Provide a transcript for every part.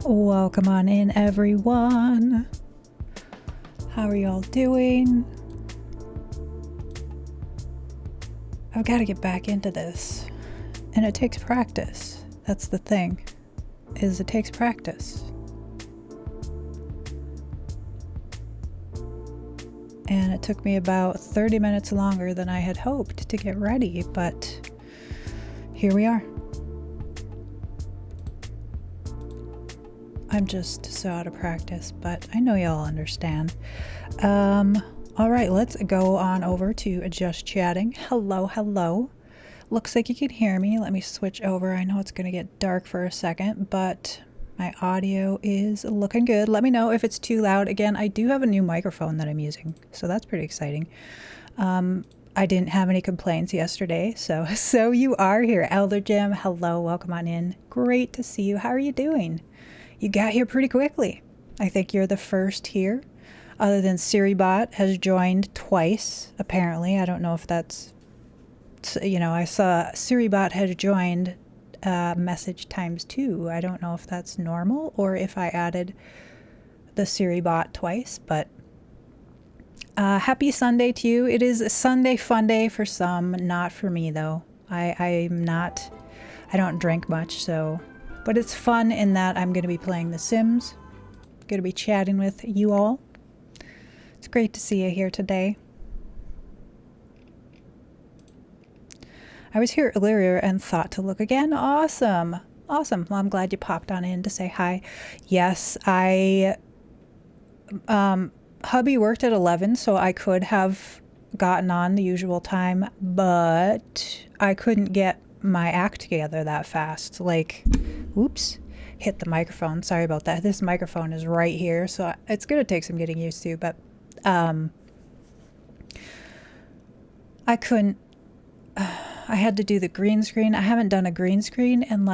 Welcome on in, everyone. How are y'all doing? I've got to get back into this, and it takes practice. That's the thing, is it takes practice. And it took me about 30 minutes longer than I had hoped to get ready, but here we are. I'm just so out of practice, but I know y'all understand. All right, let's go on over to just chatting. Hello. Looks like you can hear me. Let me switch over. I know it's going to get dark for a second, but my audio is looking good. Let me know if it's too loud. Again, I do have a new microphone that I'm using, so that's pretty exciting. I didn't have any complaints yesterday, so you are here. Elder Jim, hello, welcome on in. Great to see you. How are you doing? You got here pretty quickly. I think you're the first here, other than SiriBot has joined twice, apparently. I don't know if that's, I saw SiriBot has joined message times 2. I don't know if that's normal or if I added the SiriBot twice, but happy Sunday to you. It is a Sunday fun day for some, not for me though. I don't drink much, so... But it's fun in that I'm going to be playing The Sims. I'm going to be chatting with you all. It's great to see you here today. I was here earlier and thought to look again. Awesome. Well, I'm glad you popped on in to say hi. Yes, hubby worked at 11, so I could have gotten on the usual time, but I couldn't get my act together that fast. Oops, hit the microphone. Sorry about that. This microphone is right here, so it's going to take some getting used to, but I couldn't, I had to do the green screen. I haven't done a green screen in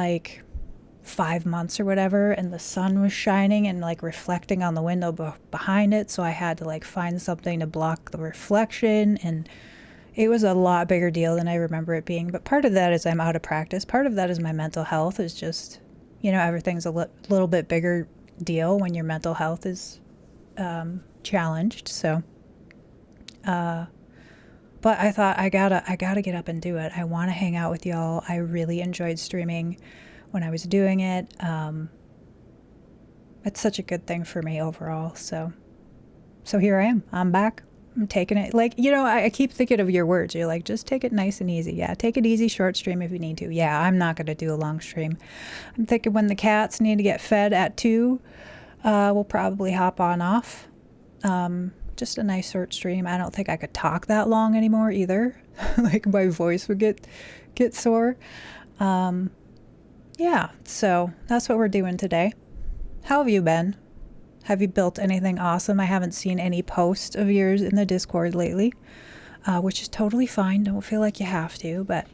5 months or whatever, and the sun was shining and reflecting on the window behind it, so I had to find something to block the reflection, and it was a lot bigger deal than I remember it being. But part of that is I'm out of practice. Part of that is my mental health is just, everything's a little bit bigger deal when your mental health is challenged. So, but I thought I gotta get up and do it. I want to hang out with y'all. I really enjoyed streaming when I was doing it. It's such a good thing for me overall. So here I am. I'm back. I'm taking it, I keep thinking of your words. You're like, just take it nice and easy. Yeah, take it easy, short stream if you need to. Yeah, I'm not going to do a long stream. I'm thinking when the cats need to get fed at 2, we'll probably hop on off. Just a nice short stream. I don't think I could talk that long anymore either. My voice would get sore. Yeah, so that's what we're doing today. How have you been? Have you built anything awesome? I haven't seen any posts of yours in the Discord lately, which is totally fine. Don't feel like you have to, but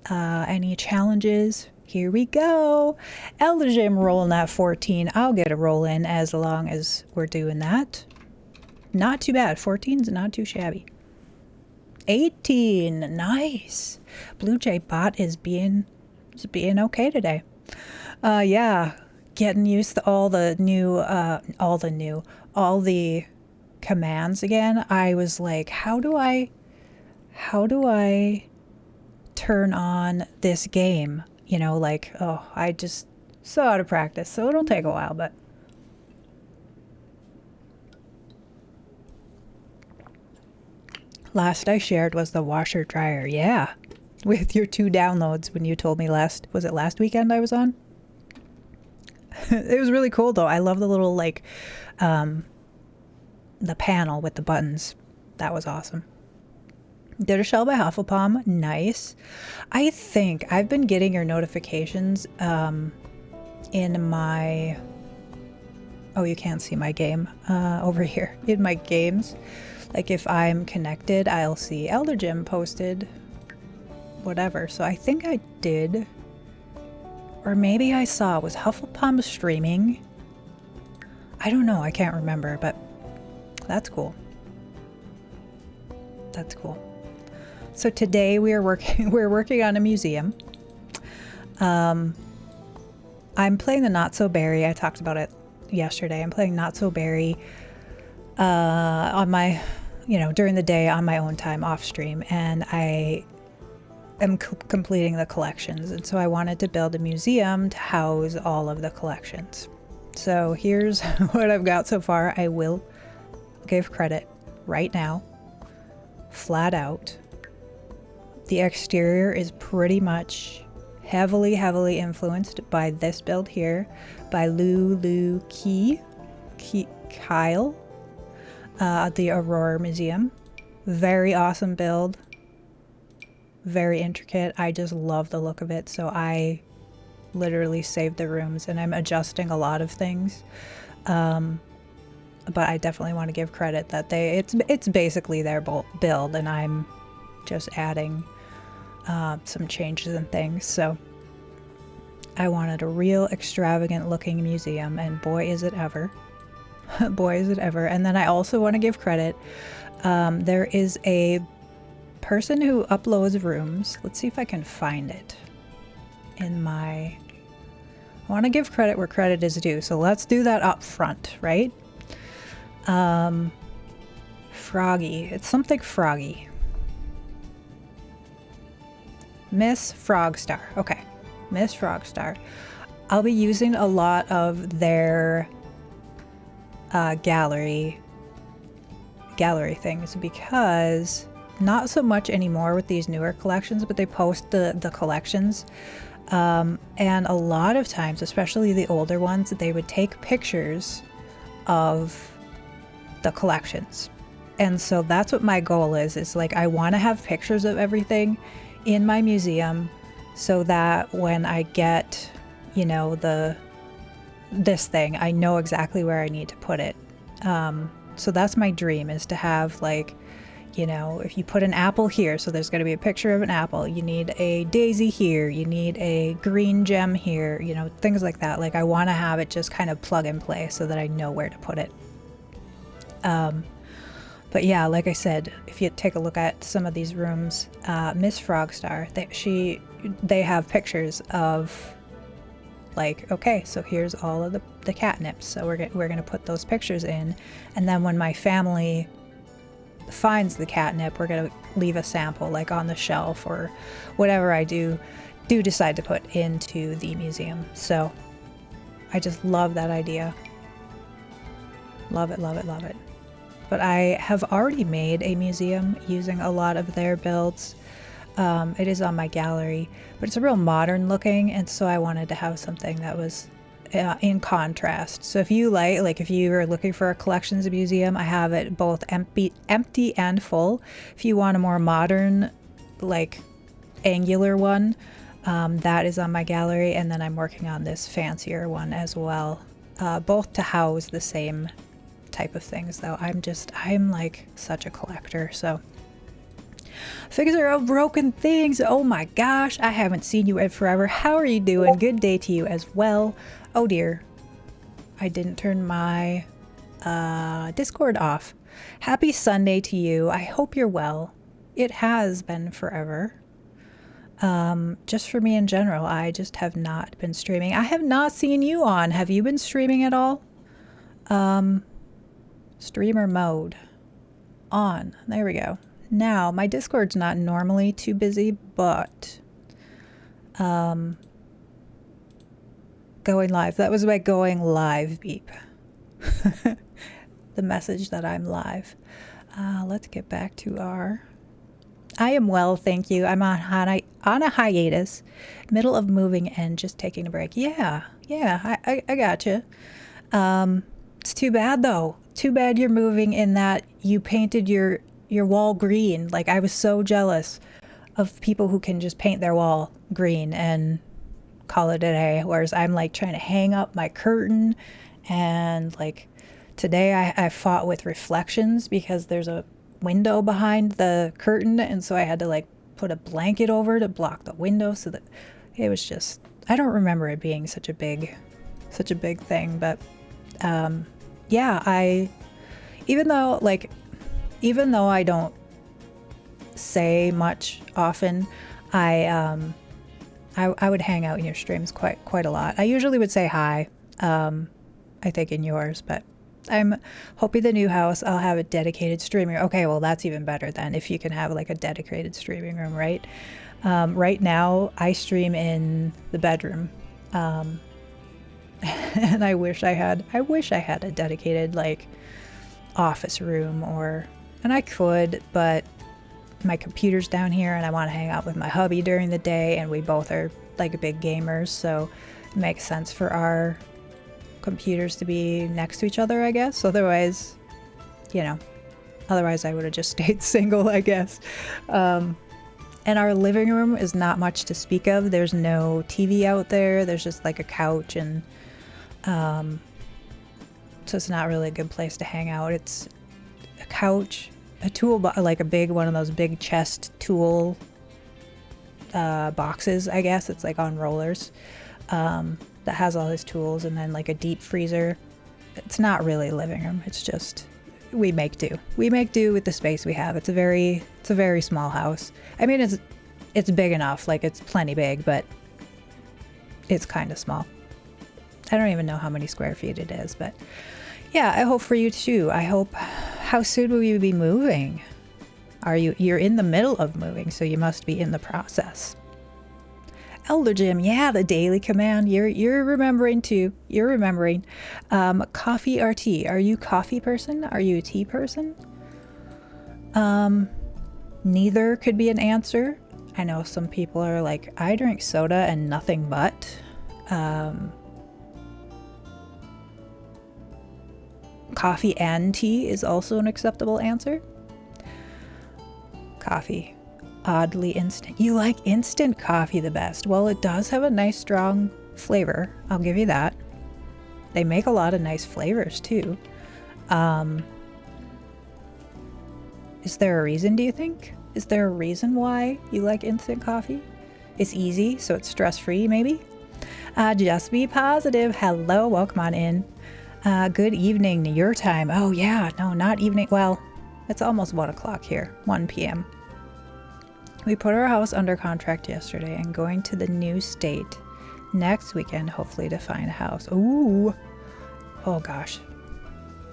any challenges? Here we go. Elder Jim rolling at 14. I'll get a roll in as long as we're doing that. Not too bad. 14's not too shabby. 18. Nice. Blue Jay Bot is being okay today. Yeah. Getting used to all the commands again. I was like, how do I turn on this game? I just so out of practice. So it'll take a while, but last I shared was the washer dryer. Yeah. With your 2 downloads when you told me was it last weekend I was on? It was really cool though. I love the little the panel with the buttons. That was awesome. Did a shell by Hufflepom. Nice. I think I've been getting your notifications in my... Oh, you can't see my game over here. In my games. If I'm connected, I'll see Elder Jim posted whatever. So I think I did... Or maybe I saw, was Hufflepom streaming? I don't know, I can't remember, but that's cool. That's cool. So today we're working on a museum. I I'm playing the Not So Berry. I talked about it yesterday. I'm playing Not So Berry on my, during the day on my own time off stream, and I am completing the collections. And so I wanted to build a museum to house all of the collections. So here's what I've got so far. I will give credit right now, flat out. The exterior is pretty much heavily influenced by this build here by Lulu Kyle at the Aurora Museum. Very awesome build, very intricate. I just love the look of it, so I literally saved the rooms, and I'm adjusting a lot of things, but I definitely want to give credit that it's basically their build, and I'm just adding some changes and things. So I wanted a real extravagant looking museum, and boy is it ever. Boy is it ever. And then I also want to give credit. There is a person who uploads rooms. Let's see if I can find it in my... I want to give credit where credit is due. So let's do that up front, right? Froggy. It's something Froggy. Miss Frogstar. Okay. Miss Frogstar. I'll be using a lot of their gallery things, because not so much anymore with these newer collections, but they post the collections, and a lot of times, especially the older ones, they would take pictures of the collections. And so that's what my goal is like, I want to have pictures of everything in my museum, so that when I get, this thing, I know exactly where I need to put it. So that's my dream, is to have, like, if you put an apple here, so there's going to be a picture of an apple, you need a daisy here, you need a green gem here, things like that. Like, I want to have it just kind of plug and play so that I know where to put it. But yeah, like I said, if you take a look at some of these rooms, Miss Frogstar, they have pictures of, like, okay, so here's all of the catnips. So we're gonna put those pictures in, and then when my family finds the catnip, we're gonna leave a sample, like, on the shelf or whatever I do decide to put into the museum. So I just love that idea. Love it, love it, love it. But I have already made a museum using a lot of their builds. It is on my gallery, but it's a real modern looking, and so I wanted to have something that was in contrast. So if you if you are looking for a collections museum, I have it both empty and full. If you want a more modern, like, angular one, that is on my gallery, and then I'm working on this fancier one as well, both to house the same type of things, though. I'm like such a collector. So figure out broken things. Oh my gosh, I haven't seen you in forever. How are you doing? Good day to you as well. Oh dear, I didn't turn my Discord off. Happy Sunday to you. I hope you're well. It has been forever. Just for me in general, I just have not been streaming. I have not seen you on. Have you been streaming at all? Streamer mode on. There we go. Now, my Discord's not normally too busy, but going live. That was my going live beep. The message that I'm live. Let's get back to our... I am well, thank you. I'm on a hiatus, middle of moving and just taking a break. Yeah, I gotcha. It's too bad, though. Too bad you're moving in that you painted your wall green. Like, I was so jealous of people who can just paint their wall green and call it a day, whereas I'm like trying to hang up my curtain, and like today I fought with reflections because there's a window behind the curtain, and so I had to like put a blanket over to block the window, so that it was just, I don't remember it being such a big thing, but yeah, even though I don't say much often, I I would hang out in your streams quite a lot. I usually would say hi, I think in yours, but I'm hoping the new house I'll have a dedicated streaming. Okay, well that's even better then if you can have like a dedicated streaming room, right? Right now I stream in the bedroom, and I wish I had a dedicated like office room, and I could, but my computer's down here and I want to hang out with my hubby during the day, and we both are like big gamers, so it makes sense for our computers to be next to each other, I guess. Otherwise, you know, I would have just stayed single, I guess. And our living room is not much to speak of. There's no TV out there. There's just like a couch, and so it's not really a good place to hang out. It's a couch, a tool, like a big one of those big chest tool boxes, I guess. It's like on rollers, that has all his tools, and then like a deep freezer. It's not really a living room. It's just we make do. We make do with the space we have. It's a very small house. I mean, it's big enough, like it's plenty big, but it's kind of small. I don't even know how many square feet it is, but yeah, I hope for you too. I hope. How soon will you be moving? You're in the middle of moving, so you must be in the process. Elder Jim, yeah, the daily command. You're remembering too. You're remembering. Coffee or tea? Are you a coffee person? Are you a tea person? Neither could be an answer. I know some people are like, I drink soda and nothing but. Coffee and tea is also an acceptable answer. Coffee. Oddly instant. You like instant coffee the best. Well, it does have a nice strong flavor. I'll give you that. They make a lot of nice flavors too. Is there a reason, do you think? Is there a reason why you like instant coffee? It's easy, so it's stress-free maybe? Just be positive. Hello, welcome on in. Good evening, your time. Oh yeah, no, not evening. Well, it's almost 1 o'clock here, 1 p.m. We put our house under contract yesterday and going to the new state next weekend, hopefully to find a house. Ooh, oh gosh.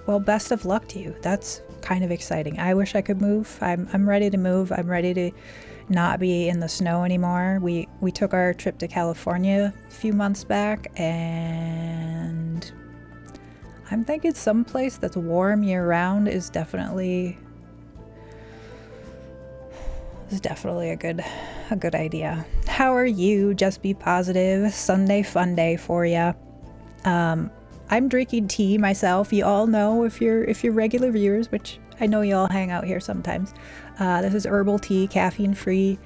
Well, best of luck to you. That's kind of exciting. I wish I could move. I'm ready to move. I'm ready to not be in the snow anymore. We took our trip to California a few months back, and I'm thinking someplace that's warm year round is definitely a good idea. How are you? Just be positive. Sunday fun day for you. I'm drinking tea myself. You all know, if you're regular viewers, which I know you all hang out here sometimes. This is herbal tea, caffeine free,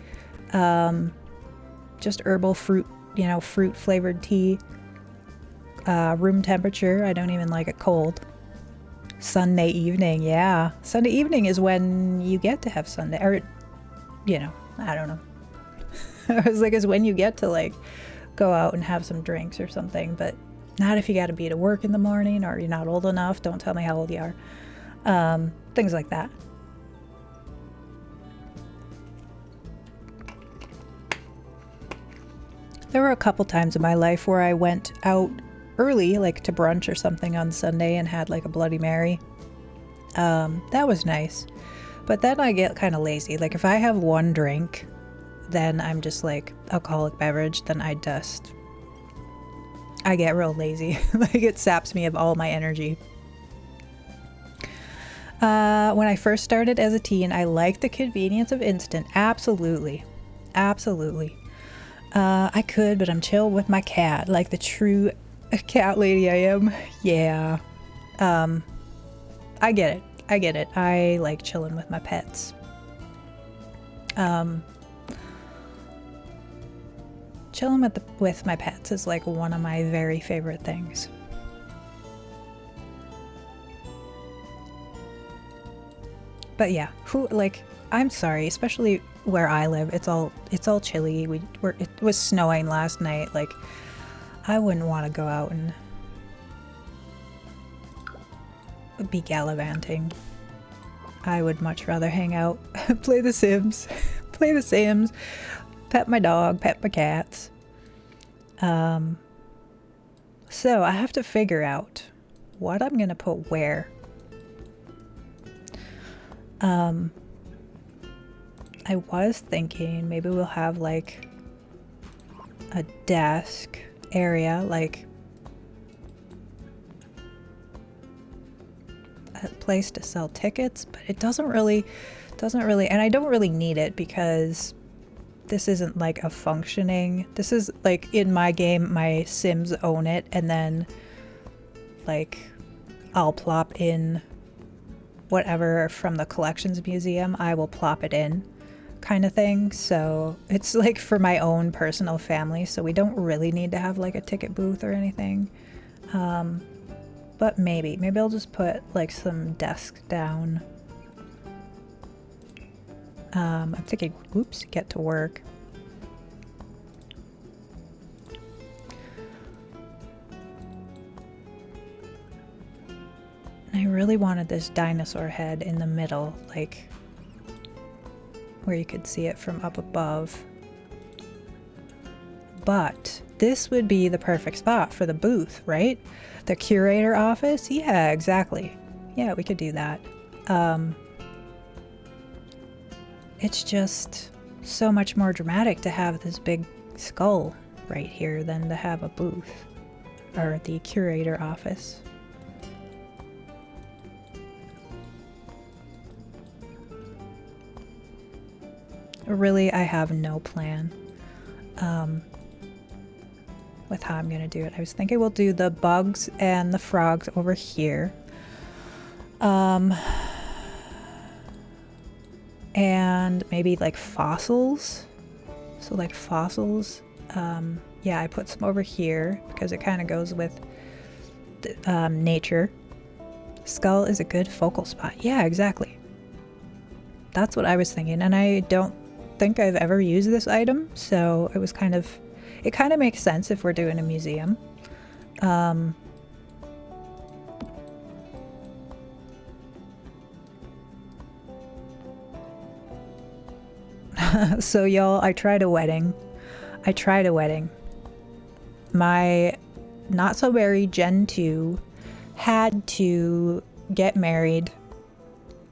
just herbal fruit, fruit flavored tea. Room temperature. I don't even like it cold. Sunday evening, yeah. Sunday evening is when you get to have Sunday, or I don't know. I was like, it's when you get to like go out and have some drinks or something, but not if you got to be to work in the morning or you're not old enough. Don't tell me how old you are. Things like that. There were a couple times in my life where I went out early, like to brunch or something on Sunday, and had like a Bloody Mary. That was nice. But then I get kind of lazy. Like if I have one drink, then I'm just like alcoholic beverage, then I get real lazy. Like it saps me of all my energy. When I first started as a teen, I liked the convenience of instant. Absolutely. Absolutely. I could, but I'm chill with my cat, like the true cat lady I am. Yeah. I get it. I like chilling with my pets. Chilling with my pets is like one of my very favorite things. But yeah, I'm sorry, especially where I live, it's all chilly. It was snowing last night. Like, I wouldn't want to go out and be gallivanting. I would much rather hang out, play The Sims, pet my dog, pet my cats. So I have to figure out what I'm gonna put where. I was thinking maybe we'll have like a desk area, like a place to sell tickets, but it doesn't really, and I don't really need it because this isn't like a functioning, this is like in my game, my Sims own it, and then like I'll plop in whatever from the Collections Museum, I will plop it in kind of thing. So it's like for my own personal family, so we don't really need to have like a ticket booth or anything. But maybe I'll just put like some desks down. I'm thinking, oops, get to work. I really wanted this dinosaur head in the middle, like where you could see it from up above. But this would be the perfect spot for the booth, right? The curator office? Yeah, exactly. Yeah, we could do that. It's just so much more dramatic to have this big skull right here than to have a booth or the curator office. Really, I have no plan with how I'm gonna do it. I was thinking we'll do the bugs and the frogs over here. And maybe like fossils. So like fossils. Yeah, I put some over here because it kind of goes with the, nature. Skull is a good focal spot. Yeah, exactly. That's what I was thinking, and I don't think I've ever used this item, so it was kind of, it kind of makes sense if we're doing a museum. So y'all, I tried a wedding. My Not So Berry Gen 2 had to get married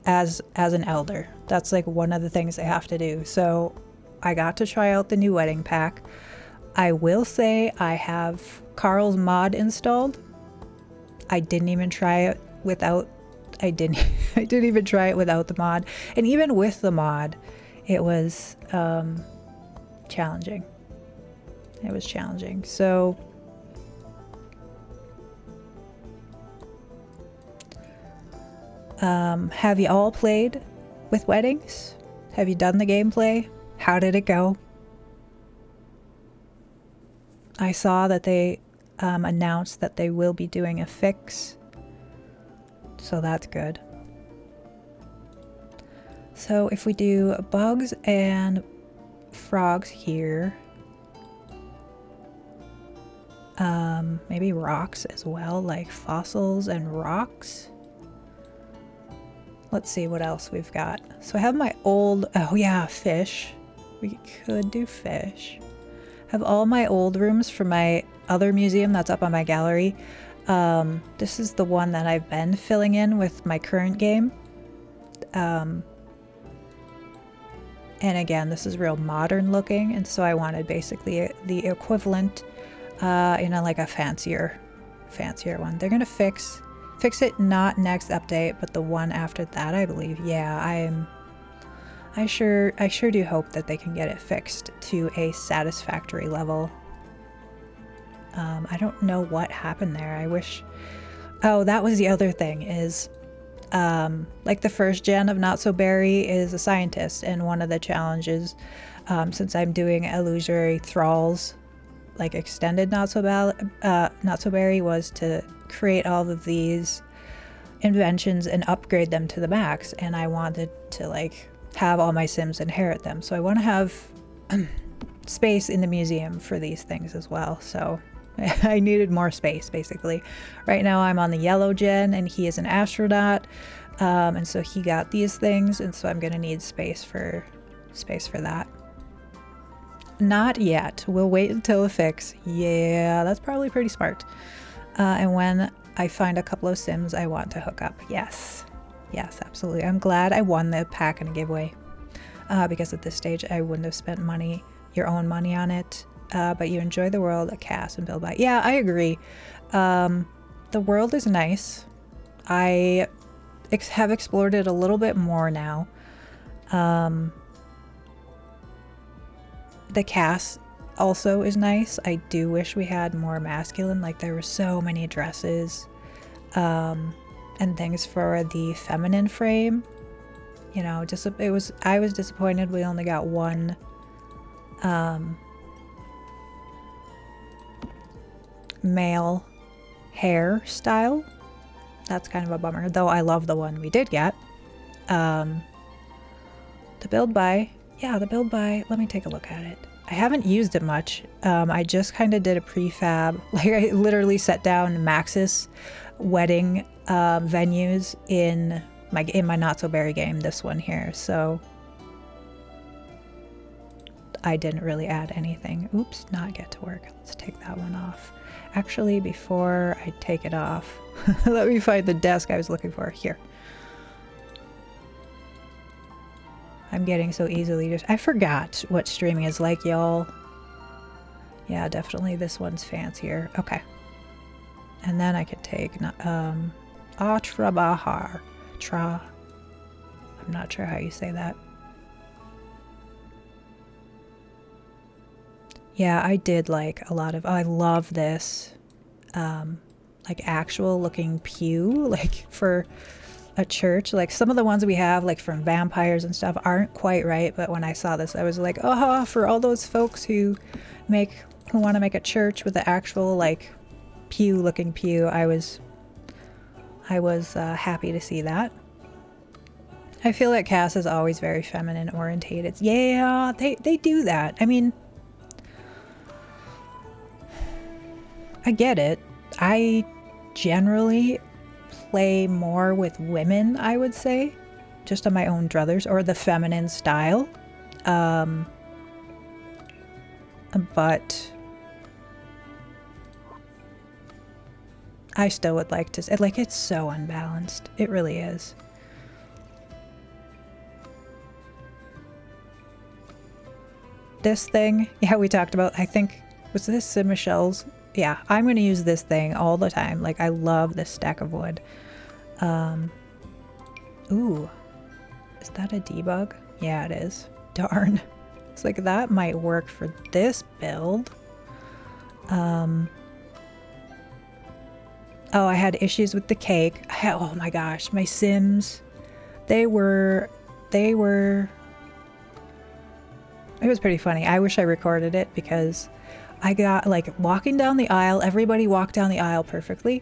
as an elder. That's like one of the things they have to do. So I got to try out the new wedding pack. I will say I have Carl's mod installed. I didn't even try it without I didn't even try it without the mod. And even with the mod, it was challenging. It was challenging. So have you all played with weddings? Have you done the gameplay? How did it go? I saw that they announced that they will be doing a fix, so that's good. So if we do bugs and frogs here, maybe rocks as well, like fossils and rocks. Let's see what else we've got. So I have my old, oh yeah, fish. We could do fish. I have all my old rooms from my other museum that's up on my gallery. This is the one that I've been filling in with my current game. And again, this is real modern looking, and so I wanted basically the equivalent in a like a fancier one. They're gonna fix it not next update, but the one after that, I believe. Yeah, I sure do hope that they can get it fixed to a satisfactory level. I don't know what happened there. I wish. Oh, that was the other thing is, like the first gen of Not So Berry is a scientist, and one of the challenges, since I'm doing Illusory Thralls, like extended Not So Berry, was to create all of these inventions and upgrade them to the max, and I wanted to like have all my Sims inherit them, so I want to have space in the museum for these things as well. So I needed more space basically. Right now I'm on the yellow gen and he is an astronaut, and so he got these things, and so I'm gonna need space for that. Not yet. We'll wait until a fix. Yeah, that's probably pretty smart. And when I find a couple of Sims I want to hook up. Yes. Yes, absolutely. I'm glad I won the pack and a giveaway. Because at this stage I wouldn't have spent money, your own money on it. But you enjoy the world, a cast, and build by. Yeah, I agree. The world is nice. I have explored it a little bit more now. The cast also is nice. I do wish we had more masculine. Like there were so many dresses and things for the feminine frame. You know, just I was disappointed we only got one male hairstyle. That's kind of a bummer, though I love the one we did get. The build by, yeah, the build by, let me take a look at it. I haven't used it much. I just kind of did a prefab. Like I literally set down Maxis wedding venues in my Not So Berry game, this one here. So I didn't really add anything. Oops, not get to work. Let's take that one off. Actually, before I take it off, let me find the desk I was looking for. Here. I'm getting so easily I forgot what streaming is like, y'all. Yeah, definitely this one's fancier. Okay. And then I could take Atrabahar. I'm not sure how you say that. Yeah, I did like a lot of, I love this like actual looking pew, like for a church. Like some of the ones we have like from vampires and stuff aren't quite right, but when I saw this I was like, oh, for all those folks who want to make a church with the actual like pew looking pew, I was happy to see that. I feel like Cass is always very feminine orientated. Yeah, they do that. I mean, I get it. I generally play more with women, I would say, just on my own druthers, or the feminine style. But I still would like to, like, it's so unbalanced. It really is. This thing, yeah, we talked about, I think, was this Sim Michelle's? Yeah, I'm going to use this thing all the time. Like, I love this stack of wood. Ooh, is that a debug? Yeah, it is. Darn. It's like, that might work for this build. Oh, I had issues with the cake. Oh my gosh, my Sims, it was pretty funny. I wish I recorded it because I got like walking down the aisle. Everybody walked down the aisle perfectly.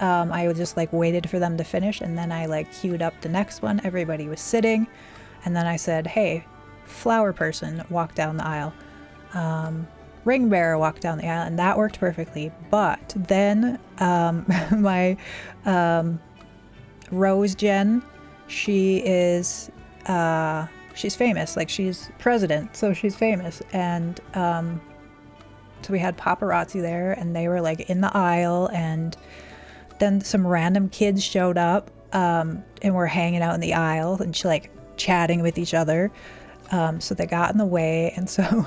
I just like waited for them to finish, and then I like queued up the next one. Everybody was sitting, and then I said, hey, flower person, walk down the aisle. Ring bearer walked down the aisle, and that worked perfectly. But then my Rose Jen, she is she's famous, like she's president, so she's famous. And so we had paparazzi there, and they were like in the aisle, and then some random kids showed up and were hanging out in the aisle and like chatting with each other. So they got in the way, and so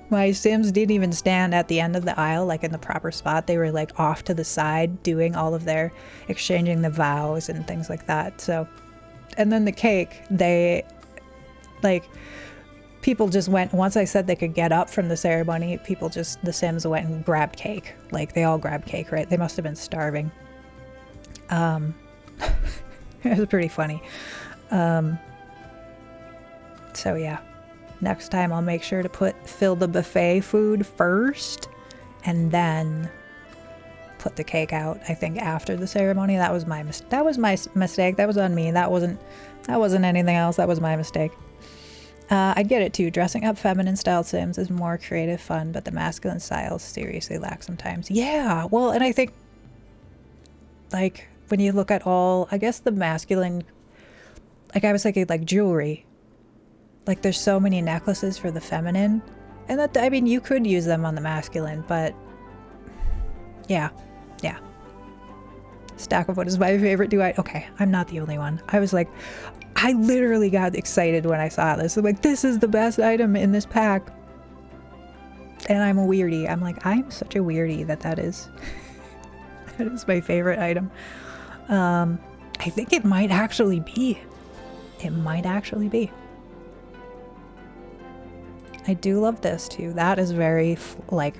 my Sims didn't even stand at the end of the aisle, like in the proper spot. They were like off to the side doing all of their exchanging the vows and things like that. So, and then the cake, they like, people just went, once I said they could get up from the ceremony, the Sims went and grabbed cake. Like they all grabbed cake, right? They must have been starving. It was pretty funny. So yeah, next time I'll make sure to fill the buffet food first and put the cake out, I think, after the ceremony. That was my mistake. That was on me. That wasn't anything else. That was my mistake. I get it too. Dressing up feminine style Sims is more creative fun, but the masculine styles seriously lack sometimes. Yeah, well, and I think like when you look at all, I guess the masculine, like I was thinking like jewelry. Like there's so many necklaces for the feminine, And that, I mean, you could use them on the masculine, but yeah. Stack of wood is my favorite. Okay, I'm not the only one. I was like, I literally got excited when I saw this. I'm like, this is the best item in this pack. And I'm a weirdie. I'm like, I'm such a weirdie that is that is my favorite item. I think it might actually be. It might actually be. I do love this too. That is very like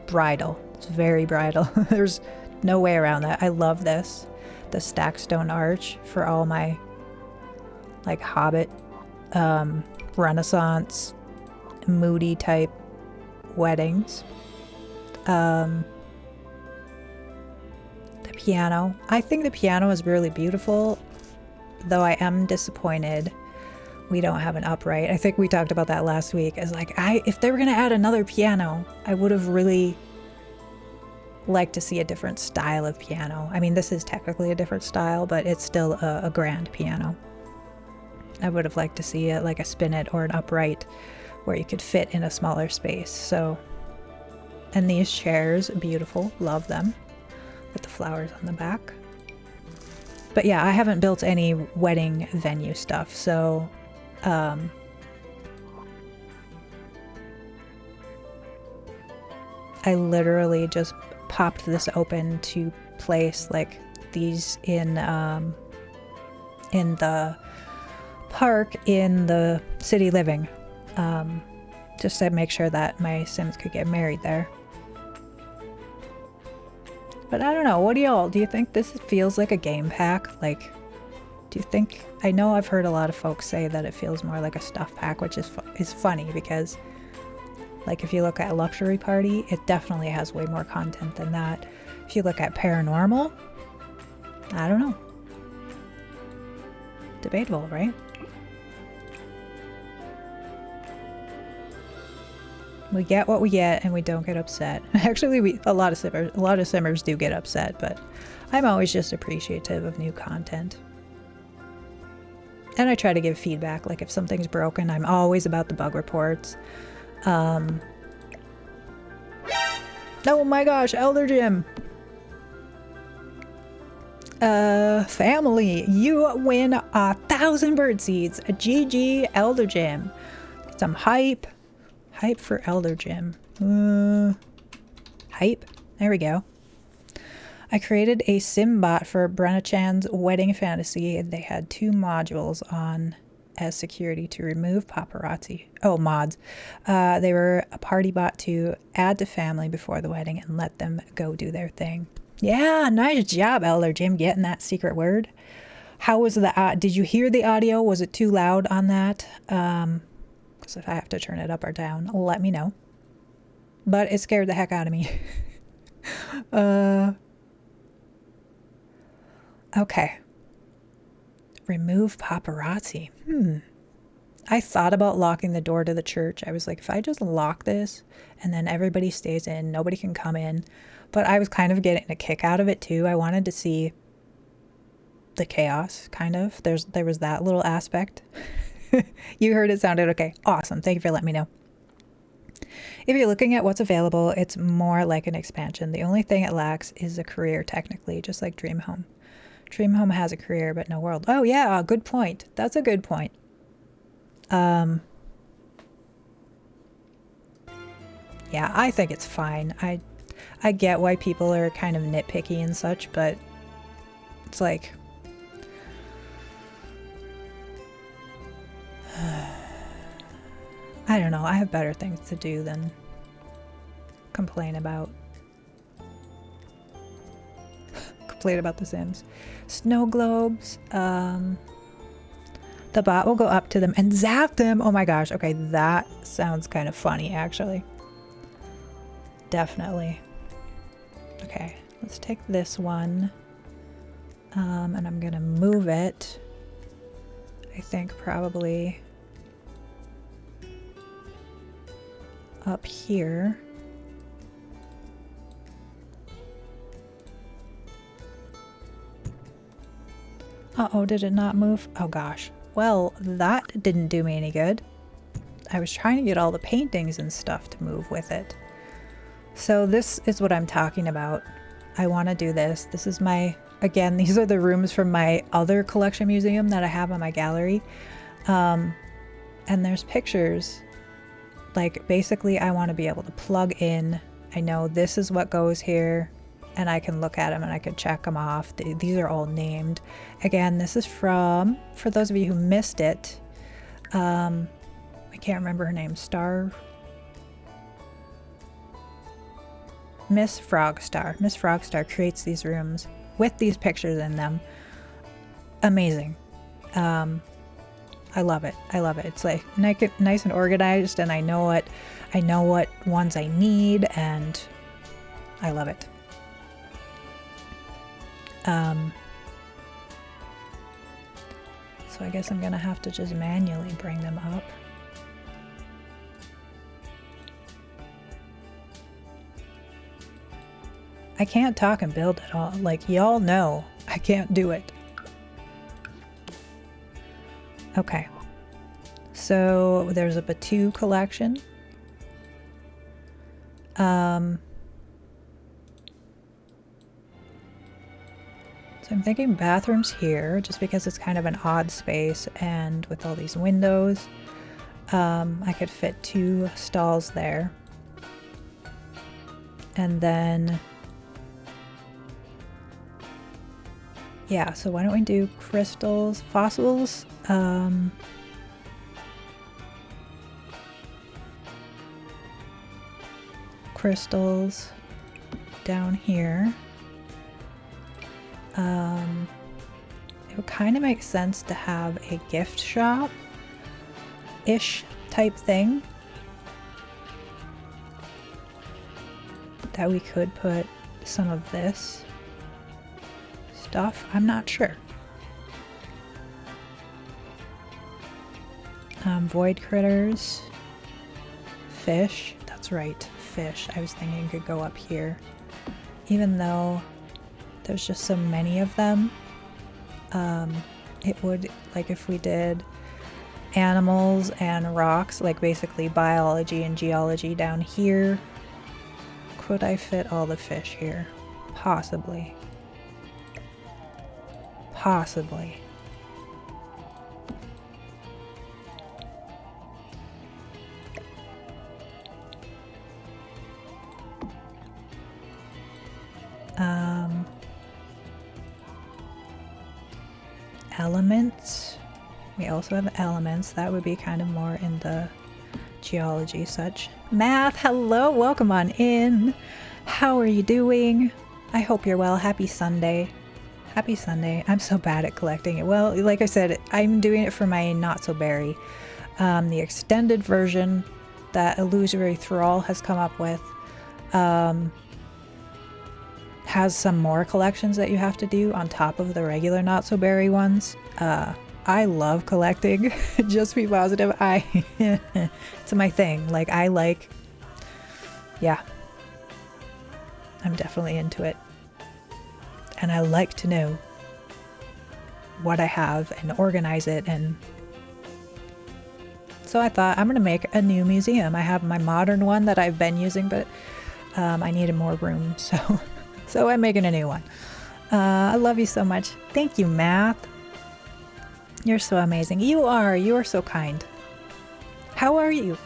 bridal. It's very bridal. There's no way around that. I love this. The stacked stone arch for all my like Hobbit, Renaissance, moody type weddings. The piano. I think the piano is really beautiful, though I am disappointed we don't have an upright. I think we talked about that last week. As like, if they were gonna add another piano, I would have really liked to see a different style of piano. I mean, this is technically a different style, but it's still a grand piano. I would have liked to see it like a spinet or an upright where you could fit in a smaller space. So, and these chairs, beautiful, love them, with the flowers on the back. But yeah, I haven't built any wedding venue stuff, so I literally just popped this open to place like these in the park in the city living, just to make sure that my Sims could get married there. But I don't know, what do y'all, do you think this feels like a game pack? Like, do you think, I know I've heard a lot of folks say that it feels more like a stuff pack, which is funny because like if you look at Luxury Party, it definitely has way more content than that. If you look at Paranormal, I don't know. Debatable, right? We get what we get and we don't get upset. Actually, a lot of simmers do get upset, but I'm always just appreciative of new content. And I try to give feedback, like if something's broken, I'm always about the bug reports. Oh my gosh, Elder Gym. Family, you win 1,000 bird seeds. A GG Elder Gym. Some hype. Hype for Elder Gym. Hype. There we go. I created a sim bot for Brenna Chan's wedding fantasy. They had 2 modules on as security to remove paparazzi. Oh, mods. They were a party bot to add to family before the wedding and let them go do their thing. Yeah, nice job, Elder Jim, getting that secret word. How was the, did you hear the audio? Was it too loud on that? Because if I have to turn it up or down, let me know. But it scared the heck out of me. Okay. Remove paparazzi. I thought about locking the door to the church. I was like, if I just lock this and then everybody stays in, nobody can come in. But I was kind of getting a kick out of it too. I wanted to see the chaos, kind of. There was that little aspect. You heard it sounded okay. Awesome. Thank you for letting me know. If you're looking at what's available, it's more like an expansion. The only thing it lacks is a career, technically, just like Dream Home. Dream Home has a career, but no world. Oh, yeah, good point. That's a good point. Yeah, I think it's fine. I get why people are kind of nitpicky and such, but it's like... I don't know. I have better things to do than complain about The Sims. Snow globes. The bot will go up to them and zap them. Oh my gosh. Okay, that sounds kind of funny, actually. Definitely. Okay, let's take this one. And I'm gonna move it. I think probably up here. Uh-oh, did it not move? Oh gosh. Well, that didn't do me any good. I was trying to get all the paintings and stuff to move with it. So this is what I'm talking about. I want to do this. This is my, again, these are the rooms from my other collection museum that I have on my gallery. And there's pictures. Like, basically I want to be able to plug in. I know this is what goes here, and I can look at them and I can check them off. These are all named. Again, this is from, for those of you who missed it, I can't remember her name, Miss Frogstar. Miss Frogstar creates these rooms with these pictures in them. Amazing. I love it. I love it. It's like nice and organized, and I know what ones I need, and I love it. So I guess I'm gonna have to just manually bring them up. I can't talk and build at all. Like, y'all know I can't do it. Okay. So there's a Batu collection. So I'm thinking bathrooms here, just because it's kind of an odd space, and with all these windows, I could fit 2 stalls there. And then, yeah, so why don't we do crystals, fossils, crystals down here. It would kind of make sense to have a gift shop-ish type thing that we could put some of this stuff. I'm not sure. Void critters, fish. That's right, fish. I was thinking could go up here, even though there's just so many of them. It would, like, if we did animals and rocks, like basically biology and geology down here, could I fit all the fish here? Possibly. Possibly. Elements. We also have elements. That would be kind of more in the geology such. Math, hello, welcome on in. How are you doing? I hope you're well. Happy Sunday. Happy Sunday. I'm so bad at collecting it. Well, like I said, I'm doing it for my Not So Berry. The extended version that Illusory Thrall has come up with has some more collections that you have to do on top of the regular Not So Berry ones. I love collecting. Just be positive. It's my thing. Like, yeah, I'm definitely into it. And I like to know what I have and organize it. And so I thought I'm going to make a new museum. I have my modern one that I've been using, but I needed more room. So I'm making a new one. I love you so much. Thank you, Math. You're so amazing. You are so kind. How are you?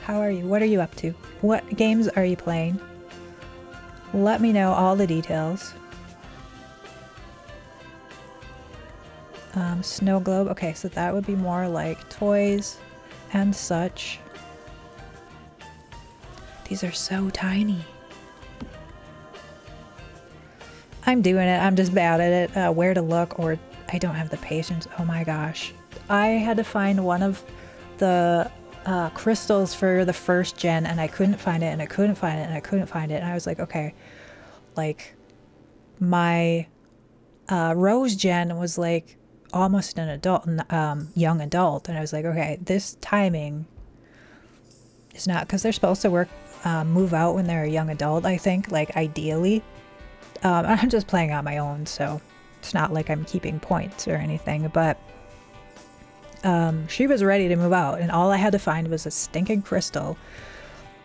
How are you? What are you up to? What games are you playing? Let me know all the details. Snow globe. Okay, so that would be more like toys and such. These are so tiny. I'm doing it. I'm just bad at it. Where to look, or I don't have the patience. Oh my gosh. I had to find one of the crystals for the first gen, and I couldn't find it, and I couldn't find it, and I couldn't find it. And I was like, okay, like my rose gen was like almost an adult, young adult. And I was like, okay, this timing is not, because they're supposed to move out when they're a young adult, I think, like ideally. I'm just playing on my own, so it's not like I'm keeping points or anything, but She was ready to move out, and all I had to find was a stinking crystal.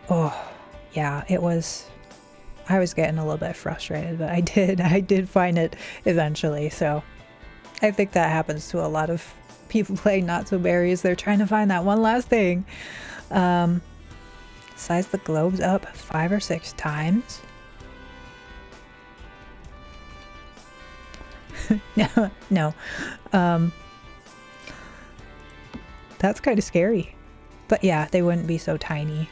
Oh, yeah, it was... I was getting a little bit frustrated, but I did find it eventually, so I think that happens to a lot of people playing Not So Berries. They're trying to find that one last thing. Size the globes up 5 or 6 times. No. That's kind of scary. But yeah, they wouldn't be so tiny.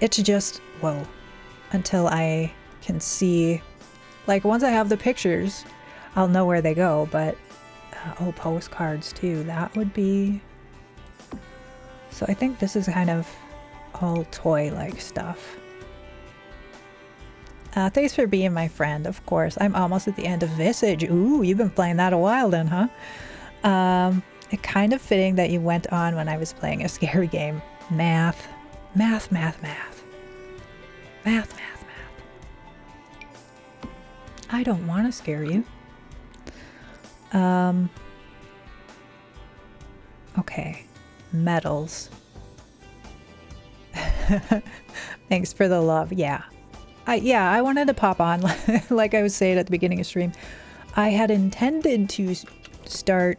It's just, whoa, until I can see, like once I have the pictures, I'll know where they go, but, oh, postcards too, that would be, so I think this is kind of all toy-like stuff. Thanks for being my friend, of course. I'm almost at the end of Visage. Ooh, you've been playing that a while then, huh? It's kind of fitting that you went on when I was playing a scary game. Math. I don't want to scare you. Okay. Medals. Thanks for the love. Yeah. I wanted to pop on, like I was saying at the beginning of stream. I had intended to start...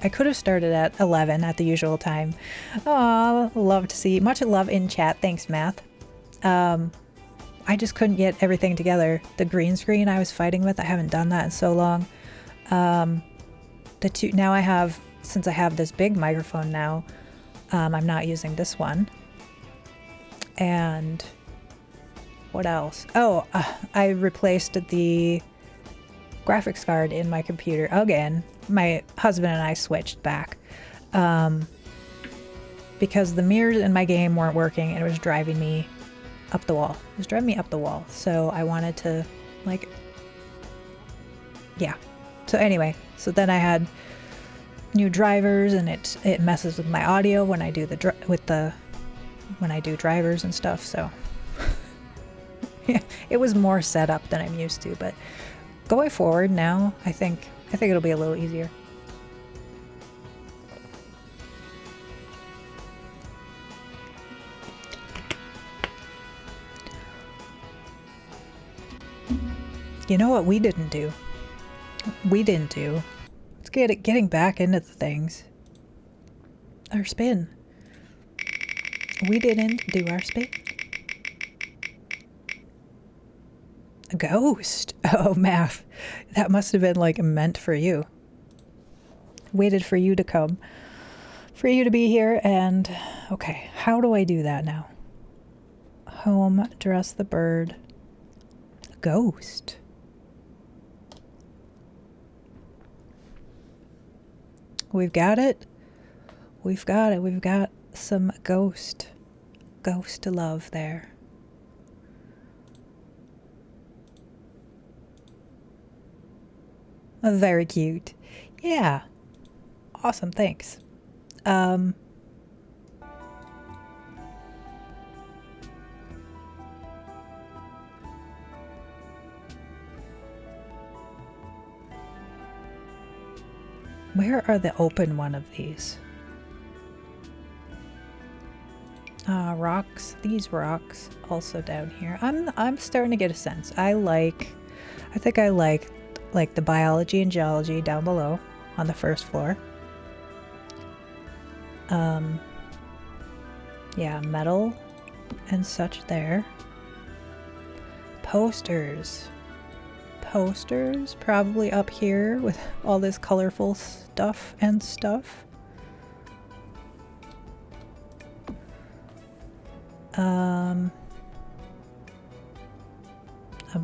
I could have started at 11 at the usual time. Oh, love to see. Much love in chat. Thanks, Math. I just couldn't get everything together. The green screen I was fighting with, I haven't done that in so long. Now I have, since I have this big microphone now, I'm not using this one. And what else? Oh, I replaced the graphics card in my computer again. My husband and I switched back because the mirrors in my game weren't working and it was driving me up the wall. It was driving me up the wall. So I wanted to, like, yeah. So anyway, so then I had new drivers, and it messes with my audio when I do when I do drivers and stuff. So yeah, it was more set up than I'm used to, but going forward now, I think it'll be a little easier. You know what we didn't do? Let's getting back into the things. Our spin. We didn't do our spin. A ghost. Oh, Math. That must have been like meant for you. Waited for you to come. For you to be here, and okay, how do I do that now? Home, dress the bird. A ghost. We've got it. We've got it. We've got some ghost love there. Very cute. Yeah. Awesome, thanks. Where are the open one of these? Rocks. These rocks also down here. I'm starting to get a sense. I think I like the biology and geology down below on the first floor. Yeah, metal and such there. Posters probably up here with all this colorful stuff and stuff.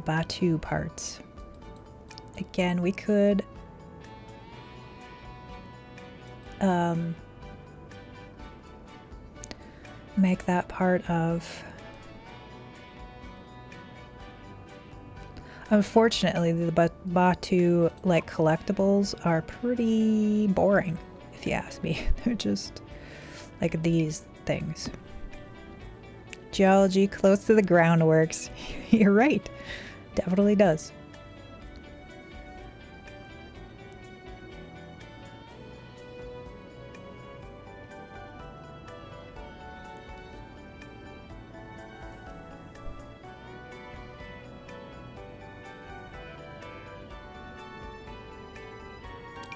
Batu parts. Again, we could make that part of... Unfortunately, the Batu like collectibles are pretty boring, if you ask me. They're just like these things. Geology close to the groundworks. You're right. Definitely does.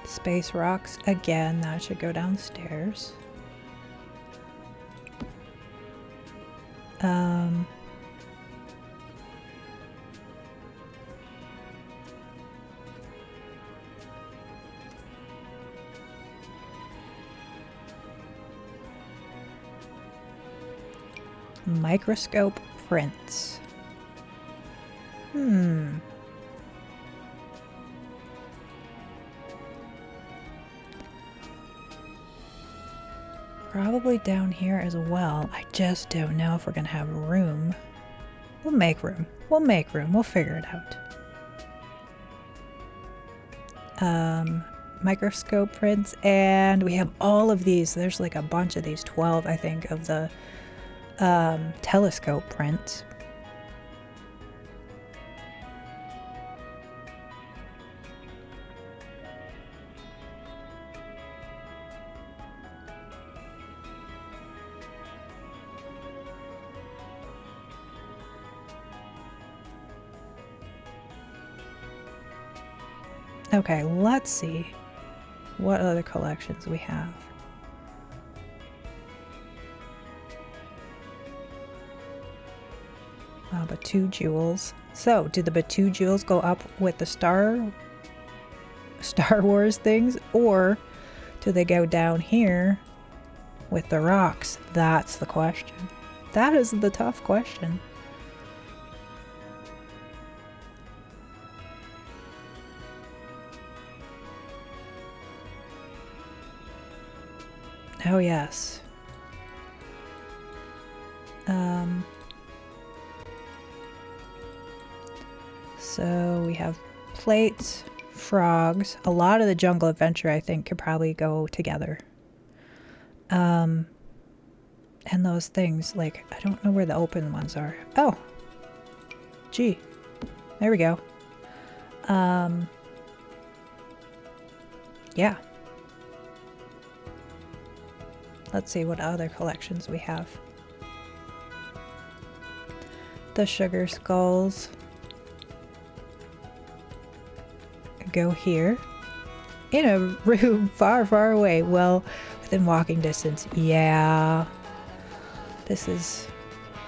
Space rocks again. That should go downstairs. Microscope prints. Probably down here as well. I just don't know if we're gonna have room. We'll make room. We'll make room. We'll figure it out. Microscope prints, and we have all of these. There's like a bunch of these, 12 I think, of the telescope prints. Okay, let's see what other collections we have. Batu jewels. So, do the Batu jewels go up with the Star Wars things, or do they go down here with the rocks? That's the question. That is the tough question. Oh yes. So we have plates, frogs. A lot of the Jungle Adventure, I think, could probably go together. And those things, like, I don't know where the open ones are. Oh! Gee. There we go. Yeah. Let's see what other collections we have. The sugar skulls go here in a room far, far away. Well, within walking distance. Yeah. This is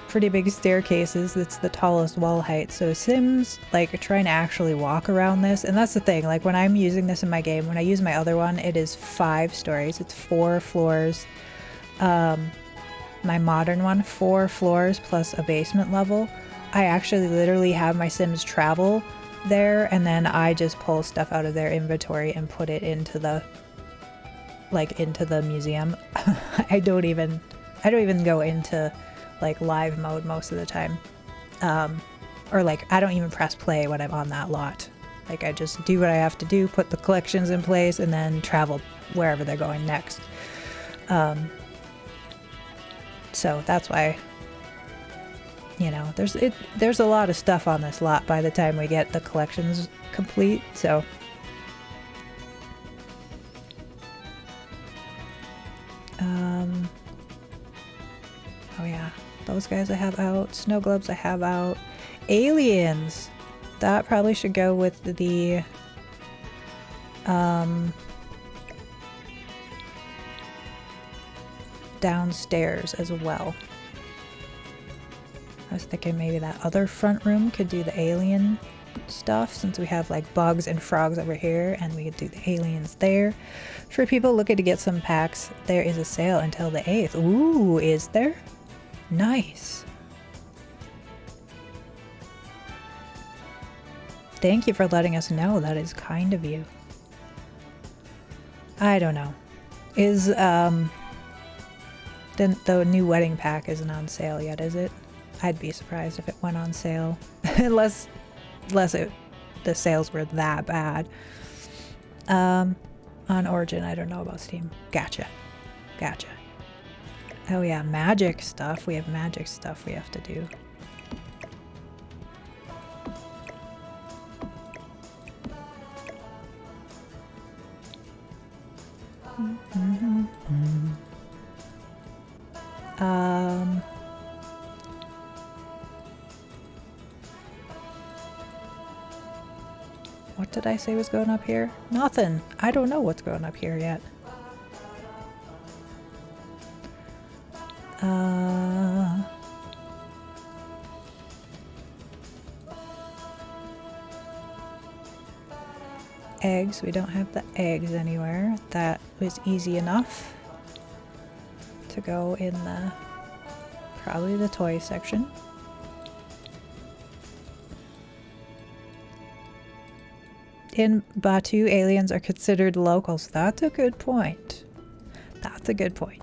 pretty big staircases. It's the tallest wall height. So Sims, like, trying to actually walk around this. And that's the thing. Like, when I'm using this in my game, when I use my other one, it is 5 stories. It's 4 floors. My modern one, 4 floors plus a basement level. I actually literally have my Sims travel there, and then I just pull stuff out of their inventory and put it into the museum. I don't even go into like live mode most of the time. Or like I don't even press play when I'm on that lot. Like I just do what I have to do, put the collections in place, and then travel wherever they're going next. So that's why, you know, there's a lot of stuff on this lot by the time we get the collections complete, so. Oh yeah, those guys I have out. Snow globes I have out. Aliens! That probably should go with the, downstairs as well. I was thinking maybe that other front room could do the alien stuff, since we have like bugs and frogs over here, and we could do the aliens there. For people looking to get some packs, there is a sale until the 8th. Ooh, is there? Nice. Thank you for letting us know. That is kind of you. I don't know. Is the new wedding pack isn't on sale yet, is it? I'd be surprised if it went on sale. unless the sales were that bad. On Origin, I don't know about Steam. Gotcha. Oh yeah, magic stuff. We have magic stuff we have to do. What did I say was going up here? Nothing. I don't know what's going up here yet. Eggs. We don't have the eggs anywhere. That was easy enough to go in the probably the toy section. In Batu, aliens are considered locals. That's a good point. That's a good point.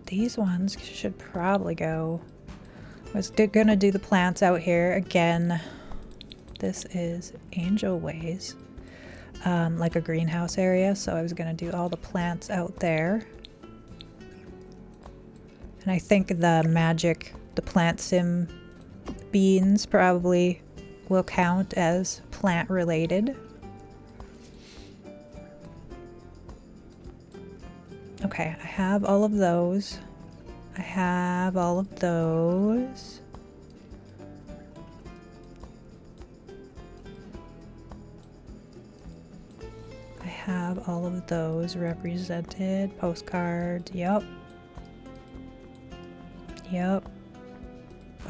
These ones should probably go. I was gonna do the plants out here again. This is Angel Ways, like a greenhouse area, so I was gonna do all the plants out there. And I think the plant sim beans probably will count as plant related. Okay, I have all of those. I have all of those. I have all of those represented. Postcards, yep. Yep.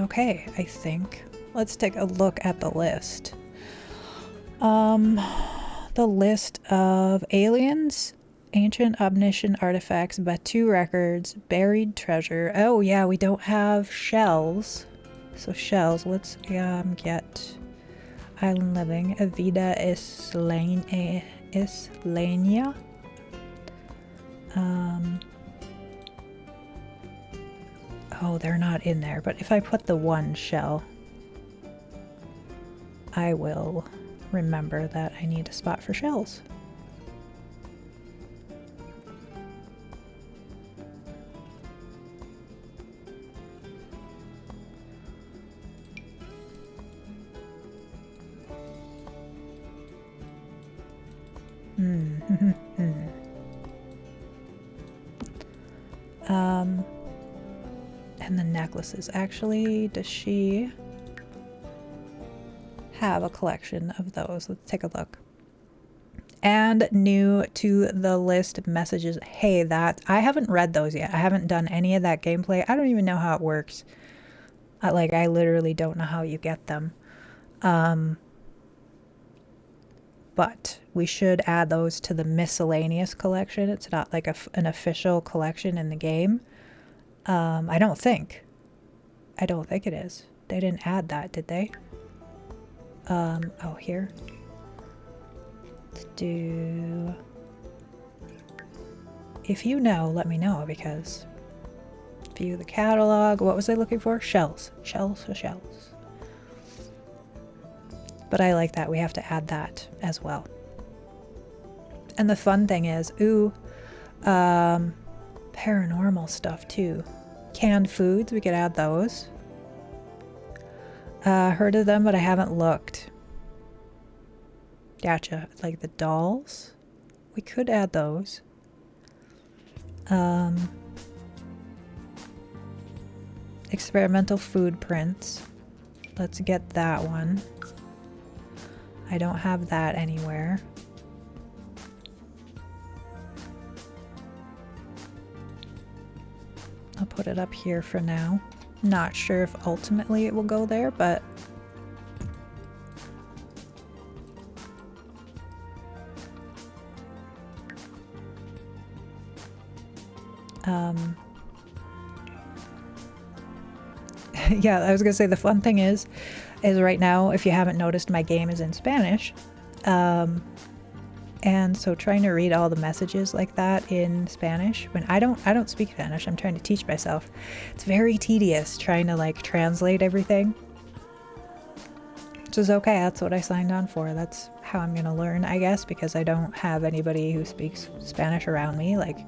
Okay, I think. Let's take a look at the list. The list of aliens, ancient omniscient artifacts, Batu records, buried treasure. Oh yeah, we don't have shells. So shells, let's get island living. Avida Islania. Oh, they're not in there, but if I put the one shell, I will remember that I need a spot for shells. And the necklaces. Actually, does she have a collection of those? Let's take a look. And new to the list messages. Hey, that I haven't read those yet. I haven't done any of that gameplay. I don't even know how it works. I literally don't know how you get them. But we should add those to the miscellaneous collection. It's not like an official collection in the game. I don't think it is. They didn't add that, did they? Oh, here. Let's do... If you know, let me know, because... View the catalog. What was I looking for? Shells. Shells. But I like that. We have to add that as well. And the fun thing is, paranormal stuff too. Canned foods, we could add those. Heard of them, but I haven't looked. Gotcha. Like the dolls, we could add those. Experimental food prints. Let's get that one. I don't have that anywhere. I'll put it up here for now. Not sure if ultimately it will go there, but yeah, I was gonna say the fun thing is right now, if you haven't noticed, my game is in Spanish. And so trying to read all the messages like that in Spanish, when I don't speak Spanish, I'm trying to teach myself. It's very tedious trying to like translate everything. Which is okay, that's what I signed on for. That's how I'm gonna learn, I guess, because I don't have anybody who speaks Spanish around me. Like,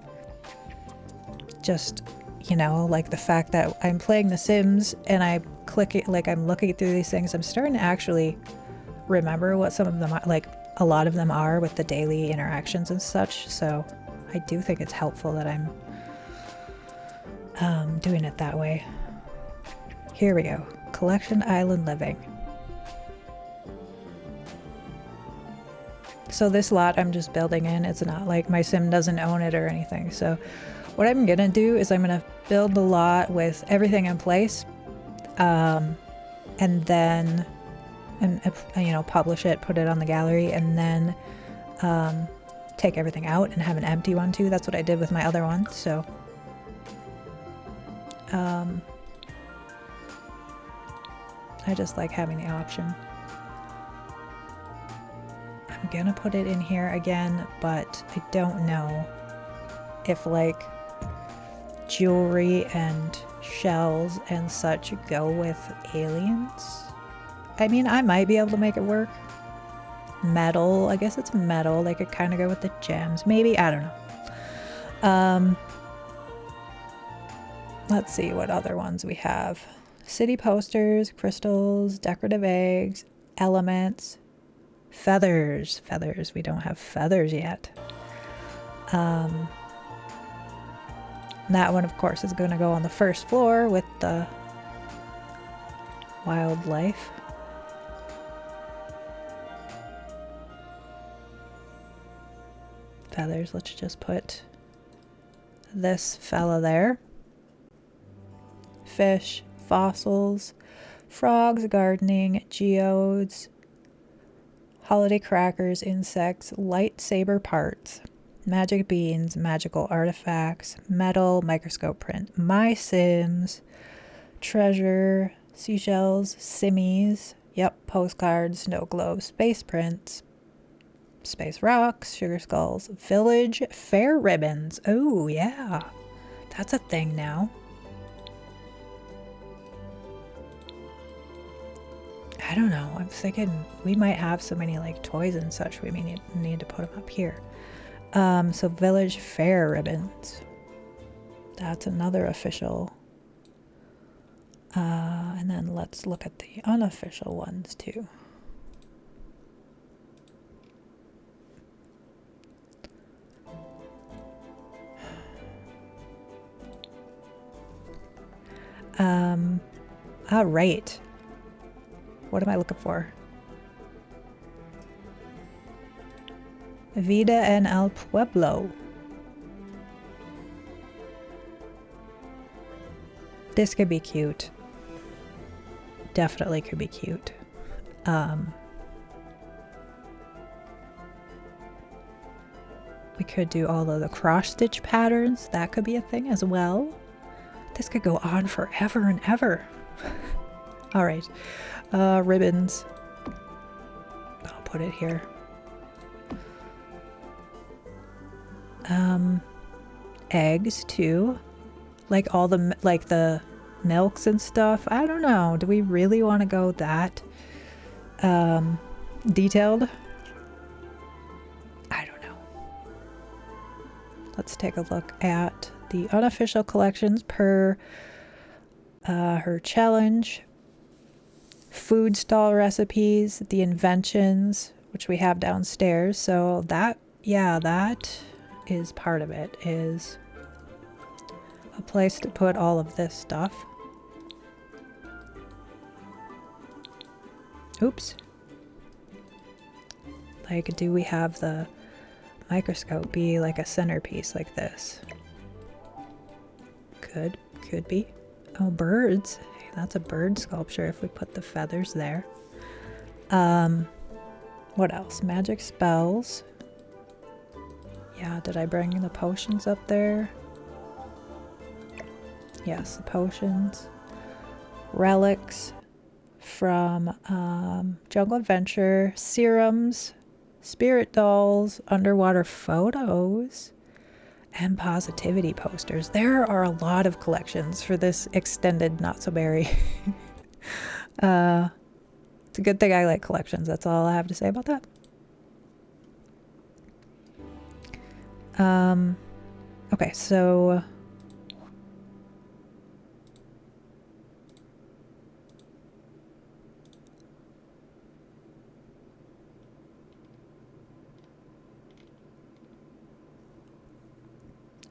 just, you know, like the fact that I'm playing The Sims and I click it, like I'm looking through these things, I'm starting to actually remember what some of them are. Like, a lot of them are with the daily interactions and such. So I do think it's helpful that I'm doing it that way. Here we go. Collection Island Living. So this lot I'm just building in. It's not like my sim doesn't own it or anything. So what I'm gonna do is I'm gonna build the lot with everything in place, and then you know, publish it, put it on the gallery, and then take everything out and have an empty one too. That's what I did with my other one. So I just like having the option. I'm gonna put it in here again, but I don't know if like jewelry and shells and such go with aliens. I mean, I might be able to make it work. Metal, I guess it's metal. They could kind of go with the gems. Maybe, I don't know. Let's see what other ones we have. City posters, crystals, decorative eggs, elements, feathers. Feathers, we don't have feathers yet. That one, of course, is going to go on the first floor with the wildlife. Feathers, let's just put this fella there. Fish, fossils, frogs, gardening, geodes, holiday crackers, insects, lightsaber parts, magic beans, magical artifacts, metal, microscope print, my sims, treasure, seashells, simmies, yep, postcards, snow globes, space prints, space rocks, sugar skulls, village fair ribbons. Oh yeah, that's a thing now. I don't know, I'm thinking we might have so many like toys and such, we may need to put them up here. So village fair ribbons, that's another official. And then let's look at the unofficial ones too. All right. What am I looking for? Vida en el Pueblo. This could be cute. Definitely could be cute. We could do all of the cross stitch patterns. That could be a thing as well. This could go on forever and ever. All right. Ribbons. I'll put it here. Eggs too. Like all the the milks and stuff. I don't know. Do we really want to go that detailed? I don't know. Let's take a look at the unofficial collections per her challenge. Food stall recipes, the inventions, which we have downstairs. So that, yeah, that is part of it, is a place to put all of this stuff. Oops. Like, do we have the microscope be like a centerpiece like this? Could be. Oh, birds. That's a bird sculpture if we put the feathers there. What else? Magic spells. Yeah, did I bring the potions up there? Yes, the potions. Relics from Jungle Adventure. Serums. Spirit dolls. Underwater photos. And positivity posters. There are a lot of collections for this extended Not So Berry. It's a good thing I like collections. That's all I have to say about that. Okay, so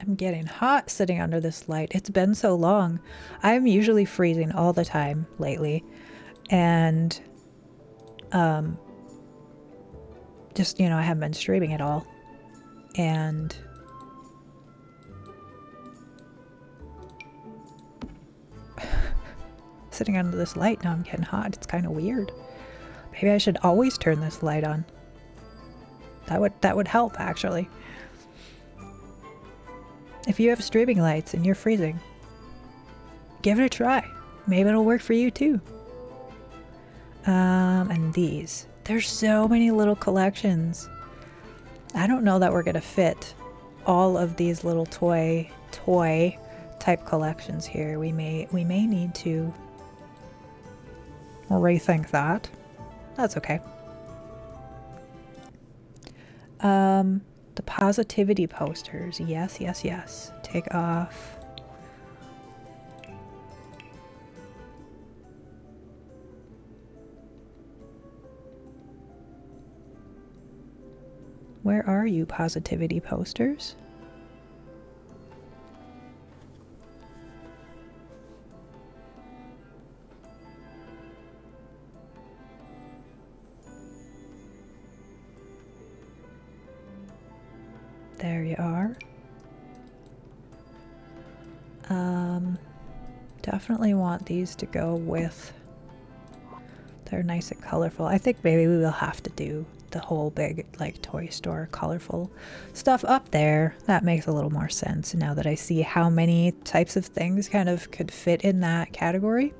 I'm getting hot sitting under this light. It's been so long. I'm usually freezing all the time lately. And just, you know, I haven't been streaming at all. And sitting under this light now I'm getting hot. It's kind of weird. Maybe I should always turn this light on. That would help, actually. If you have streaming lights and you're freezing, give it a try. Maybe it'll work for you too. And these. There's so many little collections. I don't know that we're gonna fit all of these little toy type collections here. We may need to rethink that. That's okay. The positivity posters. Yes, yes, yes. Take off. Where are you, positivity posters? There you are. Definitely want these to go with. They're nice and colorful. I think maybe we will have to do the whole big, like, toy store colorful stuff up there. That makes a little more sense now that I see how many types of things kind of could fit in that category.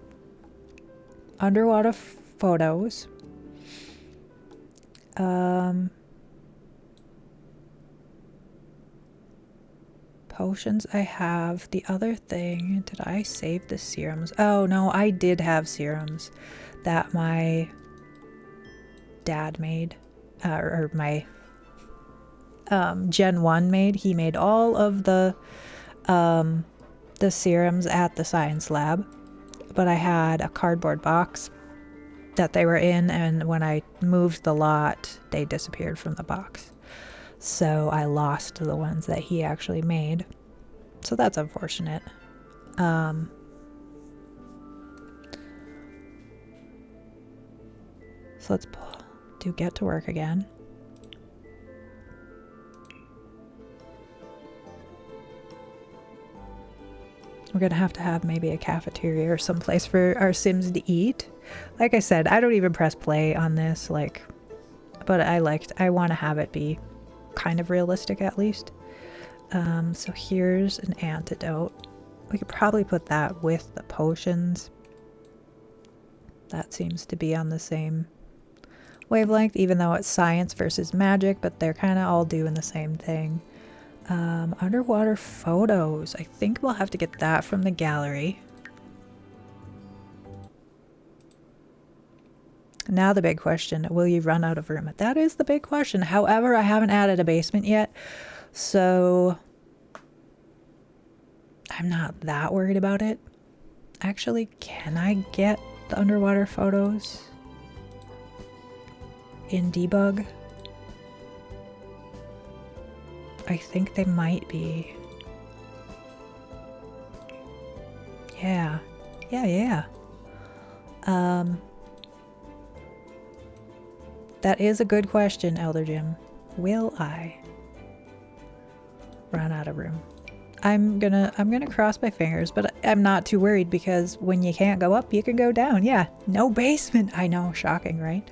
Underwater photos. Potions I have. The other thing, did I save the serums? Oh no, I did have serums that my dad made, or my Gen 1 made. He made all of the serums at the science lab, but I had a cardboard box that they were in, and when I moved the lot, they disappeared from the box. So I lost the ones that he actually made. So that's unfortunate. So let's do get to work again. We're gonna have to have maybe a cafeteria or someplace for our Sims to eat. Like I said, I don't even press play on this, like, but I want to have it be kind of realistic at least. So here's an antidote. We could probably put that with the potions. That seems to be on the same wavelength, even though it's science versus magic, but they're kind of all doing the same thing. Underwater photos. I think we'll have to get that from the gallery. Now the big question, will you run out of room? That is the big question. However, I haven't added a basement yet, so I'm not that worried about it. Actually, can I get the underwater photos in debug? I think they might be. Yeah. That is a good question, Elder Jim. Will I run out of room? I'm gonna cross my fingers, but I'm not too worried because when you can't go up, you can go down. Yeah, no basement. I know, shocking, right?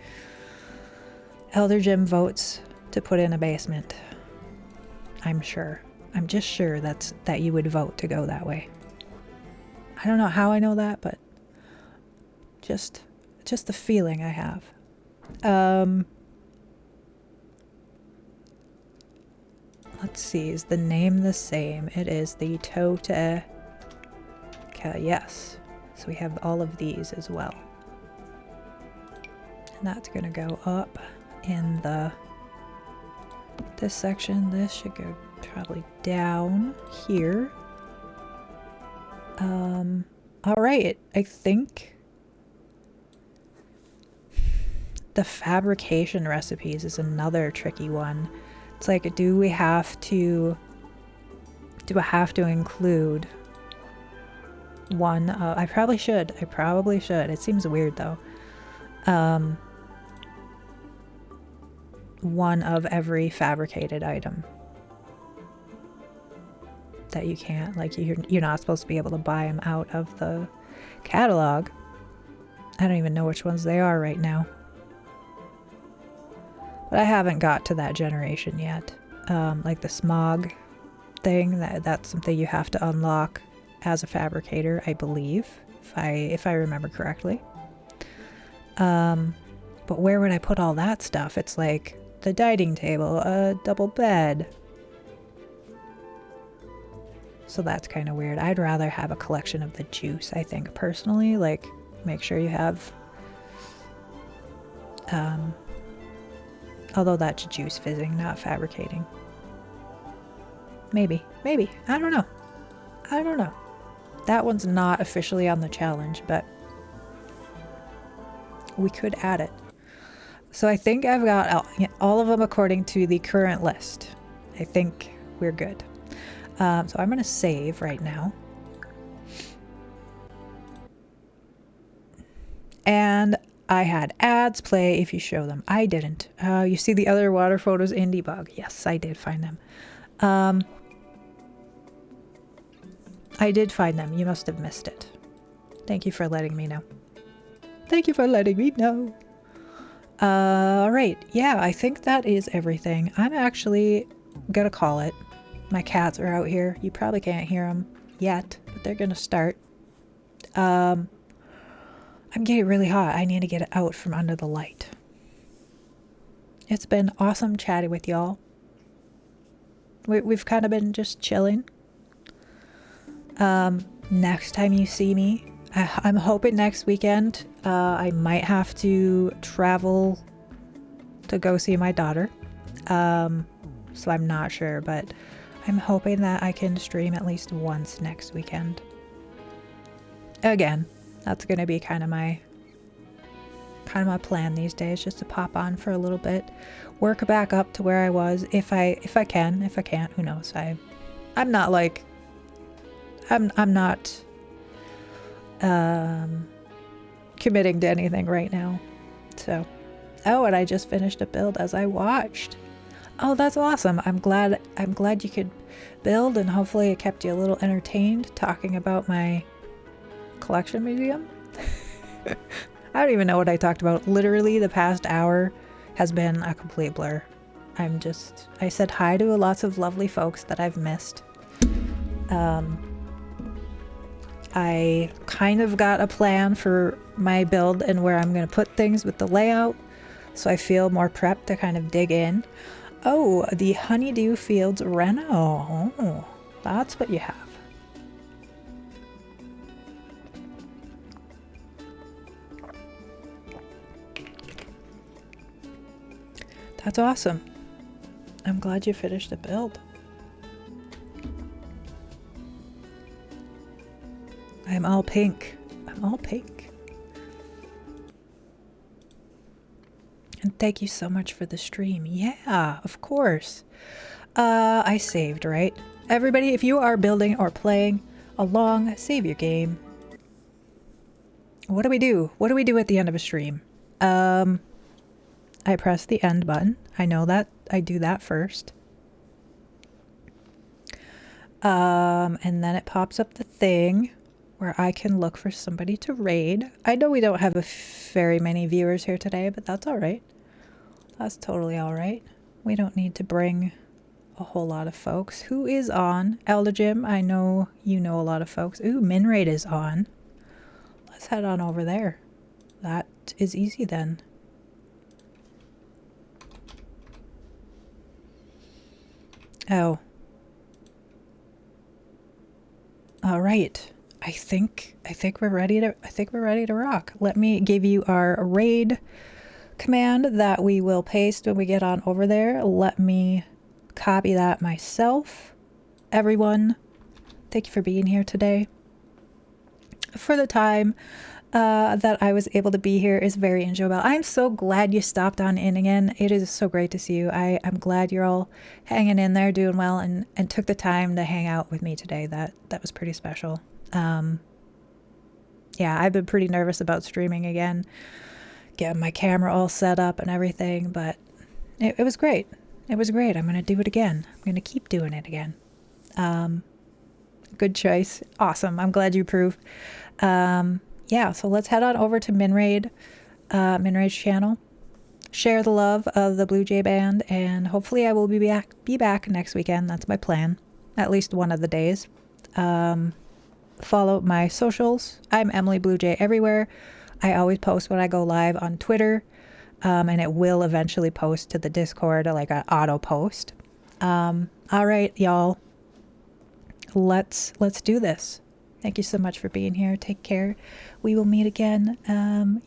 Elder Jim votes to put in a basement. I'm sure. I'm just sure that you would vote to go that way. I don't know how I know that, but just the feeling I have. Let's see, is the name the same? It is the Tota. Yes. So we have all of these as well. And that's gonna go up in this section. This should go probably down here. All right, I think the fabrication recipes is another tricky one. It's like, do we have to Do I have to include one? I probably should. I probably should. It seems weird though. One of every fabricated item that you can't, like, you're not supposed to be able to buy them out of the catalog. I don't even know which ones they are right now, but I haven't got to that generation yet. Like the smog thing, that's something you have to unlock as a fabricator, I believe, if I remember correctly. But where would I put all that stuff? It's like the dining table, a double bed. So that's kind of weird. I'd rather have a collection of the juice, I think, personally. Like, make sure you have, although that's juice fizzing, not fabricating. Maybe. I don't know. That one's not officially on the challenge, but we could add it. So I think I've got all of them according to the current list. I think we're good. So I'm going to save right now. And I had ads play if you show them. I didn't. You see the other water photos in debug. Yes, I did find them. I did find them. You must have missed it. Thank you for letting me know. All right. Yeah, I think that is everything. I'm actually gonna call it. My cats are out here. You probably can't hear them yet, but they're gonna start. I'm getting really hot. I need to get it out from under the light. It's been awesome chatting with y'all. We've kind of been just chilling. Next time you see me, I'm hoping next weekend, I might have to travel to go see my daughter. So I'm not sure, but I'm hoping that I can stream at least once next weekend. Again, that's going to be kind of my plan these days, just to pop on for a little bit, work back up to where I was if I can. If I can't, who knows? I'm not like I'm not committing to anything right now. So, oh, and I just finished a build as I watched. Oh, that's awesome. I'm glad you could build, and hopefully it kept you a little entertained talking about my collection museum. I don't even know what I talked about. Literally the past hour has been a complete blur. I said hi to lots of lovely folks that I've missed. I kind of got a plan for my build and where I'm going to put things with the layout, so I feel more prepped to kind of dig in. Oh, the Honeydew Fields Reno. Oh, that's what you have. That's awesome. I'm glad you finished the build. I'm all pink. And thank you so much for the stream. Yeah, of course. I saved, right? Everybody, if you are building or playing along, save your game. What do we do? What do we do at the end of a stream? I press the end button. I know that I do that first. And then it pops up the thing where I can look for somebody to raid. I know we don't have very many viewers here today, but that's all right. That's totally all right. We don't need to bring a whole lot of folks. Who is on? Elder Jim, I know you know a lot of folks. Ooh, Minraid is on. Let's head on over there. That is easy then. Oh. All right. I think we're ready to rock. Let me give you our raid command that we will paste when we get on over there. Let me copy that myself. Everyone, thank you for being here today. For the time, that I was able to be here is very enjoyable. I'm so glad you stopped on in again. It is so great to see you. I'm glad you're all hanging in there, doing well, and took the time to hang out with me today. That was pretty special. Um, yeah, I've been pretty nervous about streaming again, getting my camera all set up and everything, but it was great. It was great. I'm going to do it again. I'm going to keep doing it again. Um, Good choice. Awesome. I'm glad you approve. Yeah, so let's head on over to Minraid's channel. Share the love of the Blue Jay Band, and hopefully I will be back next weekend. That's my plan. At least one of the days. Follow my socials. I'm Emily Blue Jay everywhere. I always post when I go live on Twitter, and it will eventually post to the Discord, like an auto post. All right, y'all. Let's do this. Thank you so much for being here. Take care. We will meet again.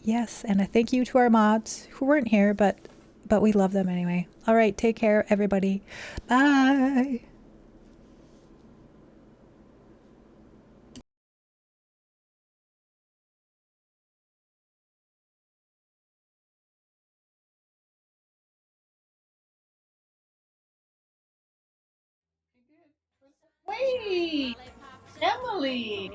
Yes, and a thank you to our mods who weren't here, but we love them anyway. All right, take care, everybody. Bye. Wait, Emily.